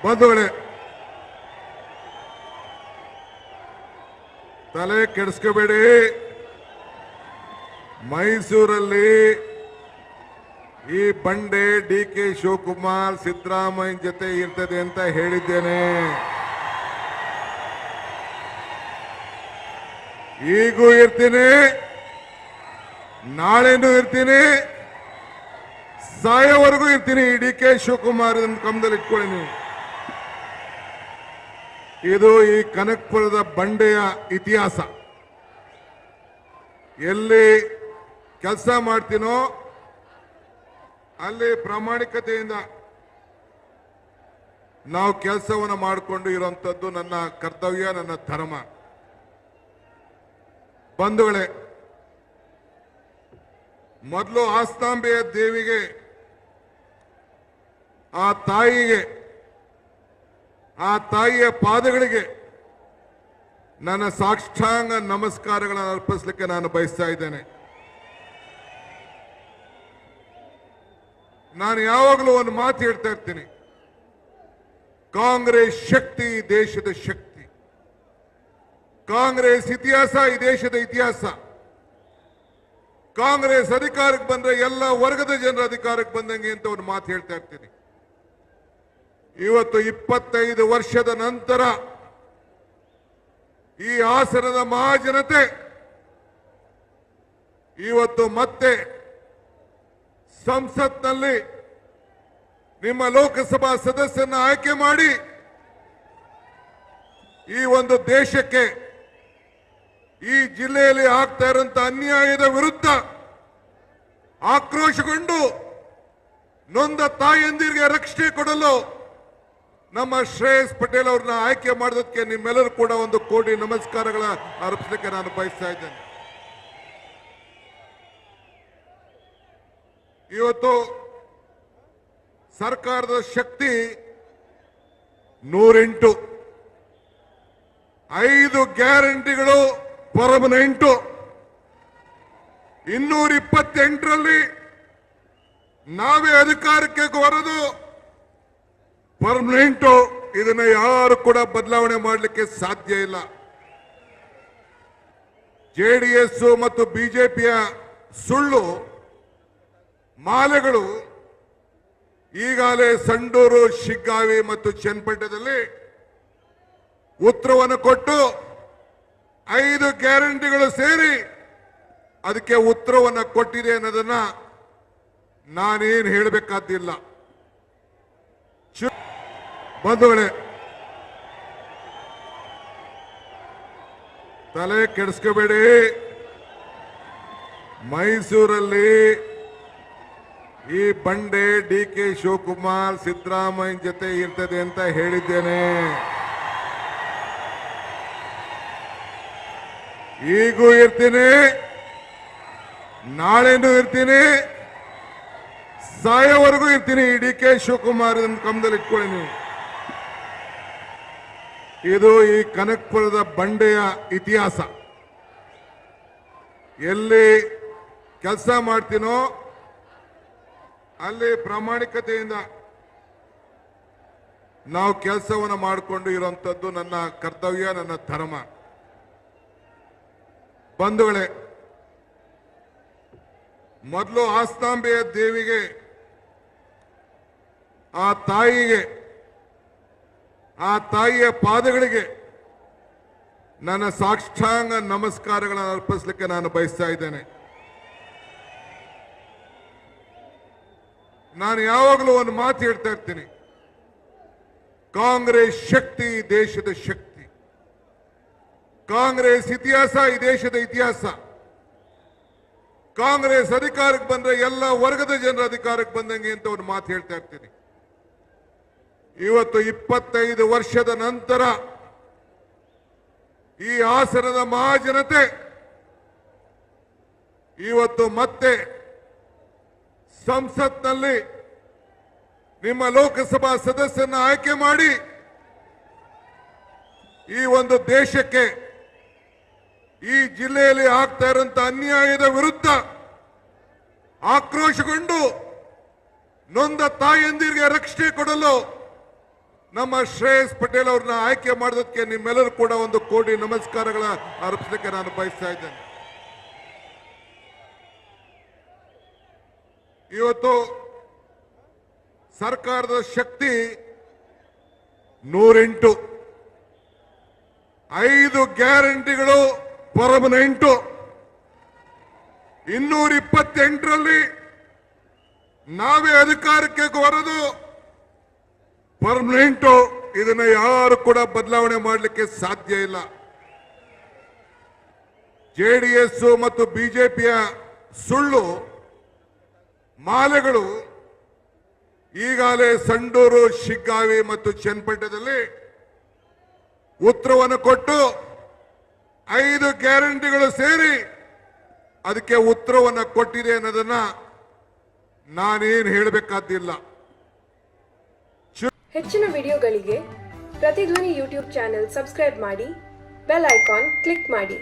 ಬಂಧುಗಳೇ, ತಲೆ ಕೆಡಿಸ್ಕೋಬೇಡಿ. ಮೈಸೂರಲ್ಲಿ ಈ ಬಂಡೆ ಡಿ.ಕೆ. ಶಿವಕುಮಾರ್ ಸಿದ್ದರಾಮಯ್ಯ ಜೊತೆ ಇರ್ತದೆ ಅಂತ ಹೇಳಿದ್ದೇನೆ. ಈಗೂ ಇರ್ತೀನಿ, ನಾಳೆನೂ ಇರ್ತೀನಿ, ಸಾಯೋವರೆಗೂ ಇರ್ತೀನಿ. ಡಿ.ಕೆ. ಶಿವಕುಮಾರ್ ಗಮನದಲ್ಲಿ ಇಟ್ಕೊಳ್ಳಿ ನೀವು. ಇದು ಈ ಕನಕಪುರದ ಬಂಡೆಯ ಇತಿಹಾಸ. ಎಲ್ಲಿ ಕೆಲಸ ಮಾಡ್ತೀನೋ ಅಲ್ಲಿ ಪ್ರಾಮಾಣಿಕತೆಯಿಂದ ನಾವು ಕೆಲಸವನ್ನು ಮಾಡಿಕೊಂಡು ಇರುವಂತದ್ದು ನನ್ನ ಕರ್ತವ್ಯ, ನನ್ನ ಧರ್ಮ. ಬಂಧುಗಳೇ, ಮೊದಲು ಆಸ್ತಾಂಬೆಯ ದೇವಿಗೆ, ಆ ತಾಯಿಗೆ, ಆ ತಾಯಿಯ ಪಾದಗಳಿಗೆ ನನ್ನ ಸಾಷ್ಟಾಂಗ ನಮಸ್ಕಾರಗಳನ್ನು ಅರ್ಪಿಸಲಿಕ್ಕೆ ನಾನು ಬಯಸ್ತಾ ಇದ್ದೇನೆ. ನಾನು ಯಾವಾಗಲೂ ಒಂದು ಮಾತು ಹೇಳ್ತಾ ಇರ್ತೀನಿ, ಕಾಂಗ್ರೆಸ್ ಶಕ್ತಿ ಈ ದೇಶದ ಶಕ್ತಿ, ಕಾಂಗ್ರೆಸ್ ಇತಿಹಾಸ ಈ ದೇಶದ ಇತಿಹಾಸ. ಕಾಂಗ್ರೆಸ್ ಅಧಿಕಾರಕ್ಕೆ ಬಂದ್ರೆ ಎಲ್ಲ ವರ್ಗದ ಜನರ ಅಧಿಕಾರಕ್ಕೆ ಬಂದಂಗೆ ಅಂತ ಒಂದು ಮಾತು ಹೇಳ್ತಾ ಇರ್ತೀನಿ. ಇವತ್ತು 25 ವರ್ಷದ ನಂತರ ಈ ಹಾಸನದ ಮಹಾಜನತೆ ಇವತ್ತು ಮತ್ತೆ ಸಂಸತ್ನಲ್ಲಿ ನಿಮ್ಮ ಲೋಕಸಭಾ ಸದಸ್ಯರನ್ನ ಆಯ್ಕೆ ಮಾಡಿ ಈ ಒಂದು ದೇಶಕ್ಕೆ, ಈ ಜಿಲ್ಲೆಯಲ್ಲಿ ಆಗ್ತಾ ಇರುವಂತ ಅನ್ಯಾಯದ ವಿರುದ್ಧ ಆಕ್ರೋಶಗೊಂಡು ನೊಂದ ತಾಯಂದಿರಿಗೆ ರಕ್ಷಣೆ ಕೊಡಲು ನಮ್ಮ ಶ್ರೇಯಸ್ ಪಟೇಲ್ ಅವ್ರನ್ನ ಆಯ್ಕೆ ಮಾಡೋದಕ್ಕೆ ನಿಮ್ಮೆಲ್ಲರೂ ಕೂಡ ಒಂದು ಕೋಟಿ ನಮಸ್ಕಾರಗಳ ಅರ್ಪಿಸಲಿಕ್ಕೆ ನಾನು ಬಯಸ್ತಾ ಇದ್ದೇನೆ. ಇವತ್ತು ಸರ್ಕಾರದ ಶಕ್ತಿ 108, 5 ಗ್ಯಾರಂಟಿಗಳು ಪರ್ಮನೆಂಟು, 228ರಲ್ಲಿ ನಾವೇ ಅಧಿಕಾರಕ್ಕೆ ಬರೋದು ಪರ್ಮನೆಂಟು. ಇದನ್ನ ಯಾರು ಕೂಡ ಬದಲಾವಣೆ ಮಾಡಲಿಕ್ಕೆ ಸಾಧ್ಯ ಇಲ್ಲ. ಜೆಡಿಎಸ್ ಮತ್ತು ಬಿಜೆಪಿಯ ಸುಳ್ಳು ಮಾಲೆಗಳು ಈಗಾಗಲೇ ಸಂಡೂರು, ಶಿಗ್ಗಾವಿ ಮತ್ತು ಚನ್ನಪಟ್ಟಣದಲ್ಲಿ ಉತ್ತರವನ್ನು ಕೊಟ್ಟು 5 ಗ್ಯಾರಂಟಿಗಳು ಸೇರಿ ಅದಕ್ಕೆ ಉತ್ತರವನ್ನು ಕೊಟ್ಟಿದೆ ಅನ್ನೋದನ್ನ ನಾನೇನು ಹೇಳಬೇಕಾದಿಲ್ಲ. ಬಂಧುಗಳೇ, ತಲೆ ಕೆಡಿಸ್ಕೋಬೇಡಿ. ಮೈಸೂರಲ್ಲಿ ಈ ಬಂಡೆ ಡಿ.ಕೆ. ಶಿವಕುಮಾರ್ ಸಿದ್ದರಾಮಯ್ಯ ಜೊತೆ ಇರ್ತದೆ ಅಂತ ಹೇಳಿದ್ದೇನೆ. ಈಗೂ ಇರ್ತೀನಿ, ನಾಳೆನೂ ಇರ್ತೀನಿ, ಸಾಯೋವರೆಗೂ ಇರ್ತೀನಿ. ಡಿ.ಕೆ. ಶಿವಕುಮಾರ್ ಗಮನದಲ್ಲಿ ಇಟ್ಕೊಳ್ಳಿ ನೀವು. ಇದು ಈ ಕನಕಪುರದ ಬಂಡೆಯ ಇತಿಹಾಸ. ಎಲ್ಲಿ ಕೆಲಸ ಮಾಡ್ತೀನೋ ಅಲ್ಲಿ ಪ್ರಾಮಾಣಿಕತೆಯಿಂದ ನಾವು ಕೆಲಸವನ್ನು ಮಾಡಿಕೊಂಡು ಇರುವಂತದ್ದು ನನ್ನ ಕರ್ತವ್ಯ, ನನ್ನ ಧರ್ಮ. ಬಂಧುಗಳೇ, ಮೊದಲು ಆಸ್ತಾಂಬೆಯ ದೇವಿಗೆ, ಆ ತಾಯಿಗೆ, ಆ ತಾಯಿಯ ಪಾದಗಳಿಗೆ ನನ್ನ ಸಾಷ್ಟಾಂಗ ನಮಸ್ಕಾರಗಳನ್ನು ಅರ್ಪಿಸಲಿಕ್ಕೆ ನಾನು ಬಯಸ್ತಾ ಇದ್ದೇನೆ. ನಾನು ಯಾವಾಗಲೂ ಒಂದು ಮಾತು ಹೇಳ್ತಾ ಇರ್ತೀನಿ, ಕಾಂಗ್ರೆಸ್ ಶಕ್ತಿ ಈ ದೇಶದ ಶಕ್ತಿ, ಕಾಂಗ್ರೆಸ್ ಇತಿಹಾಸ ಈ ದೇಶದ ಇತಿಹಾಸ. ಕಾಂಗ್ರೆಸ್ ಅಧಿಕಾರಕ್ಕೆ ಬಂದ್ರೆ ಎಲ್ಲ ವರ್ಗದ ಜನರ ಅಧಿಕಾರಕ್ಕೆ ಬಂದಂಗೆ ಅಂತ ಒಂದು ಮಾತು ಹೇಳ್ತಾ ಇರ್ತೀನಿ. ಇವತ್ತು 25 ವರ್ಷದ ನಂತರ ಈ ಹಾಸನದ ಮಹಾಜನತೆ ಇವತ್ತು ಮತ್ತೆ ಸಂಸತ್ನಲ್ಲಿ ನಿಮ್ಮ ಲೋಕಸಭಾ ಸದಸ್ಯರನ್ನ ಆಯ್ಕೆ ಮಾಡಿ ಈ ಒಂದು ದೇಶಕ್ಕೆ, ಈ ಜಿಲ್ಲೆಯಲ್ಲಿ ಆಗ್ತಾ ಇರುವಂತ ಅನ್ಯಾಯದ ವಿರುದ್ಧ ಆಕ್ರೋಶಗೊಂಡು ನೊಂದ ತಾಯಂದಿರಿಗೆ ರಕ್ಷಣೆ ಕೊಡಲು ನಮ್ಮ ಶ್ರೇಯಸ್ ಪಟೇಲ್ ಅವ್ರನ್ನ ಆಯ್ಕೆ ಮಾಡೋದಕ್ಕೆ ನಿಮ್ಮೆಲ್ಲರೂ ಕೂಡ ಒಂದು ಕೋಟಿ ನಮಸ್ಕಾರಗಳ ಅರ್ಪಿಸಲಿಕ್ಕೆ ನಾನು ಬಯಸ್ತಾ ಇದ್ದೇನೆ. ಇವತ್ತು ಸರ್ಕಾರದ ಶಕ್ತಿ 108, 5 ಗ್ಯಾರಂಟಿಗಳು ಪರ್ಮನೆಂಟು, 228ರಲ್ಲಿ ನಾವೇ ಅಧಿಕಾರಕ್ಕೆ ಬರೋದು ಪರ್ಮನೆಂಟು. ಇದನ್ನ ಯಾರು ಕೂಡ ಬದಲಾವಣೆ ಮಾಡಲಿಕ್ಕೆ ಸಾಧ್ಯ ಇಲ್ಲ. ಜೆಡಿಎಸ್ ಮತ್ತು ಬಿಜೆಪಿಯ ಸುಳ್ಳು ಮಾಲೆಗಳು ಈಗಾಗಲೇ ಸಂಡೂರು, ಶಿಗ್ಗಾವಿ ಮತ್ತು ಚನ್ನಪಟ್ಟಣದಲ್ಲಿ ಉತ್ತರವನ್ನು ಕೊಟ್ಟು 5 ಗ್ಯಾರಂಟಿಗಳು ಸೇರಿ ಅದಕ್ಕೆ ಉತ್ತರವನ್ನು ಕೊಟ್ಟಿದೆ ಅನ್ನೋದನ್ನ ನಾನೇನು ಹೇಳಬೇಕಾದಿಲ್ಲ. ಹೆಚ್ಚಿನ ವಿಡಿಯೋಗಳಿಗೆ ಪ್ರತಿಧ್ವನಿ ಯೂಟ್ಯೂಬ್ ಚಾನೆಲ್ ಸಬ್ಸ್ಕ್ರೈಬ್ ಮಾಡಿ, ಬೆಲ್ ಐಕಾನ್ ಕ್ಲಿಕ್ ಮಾಡಿ.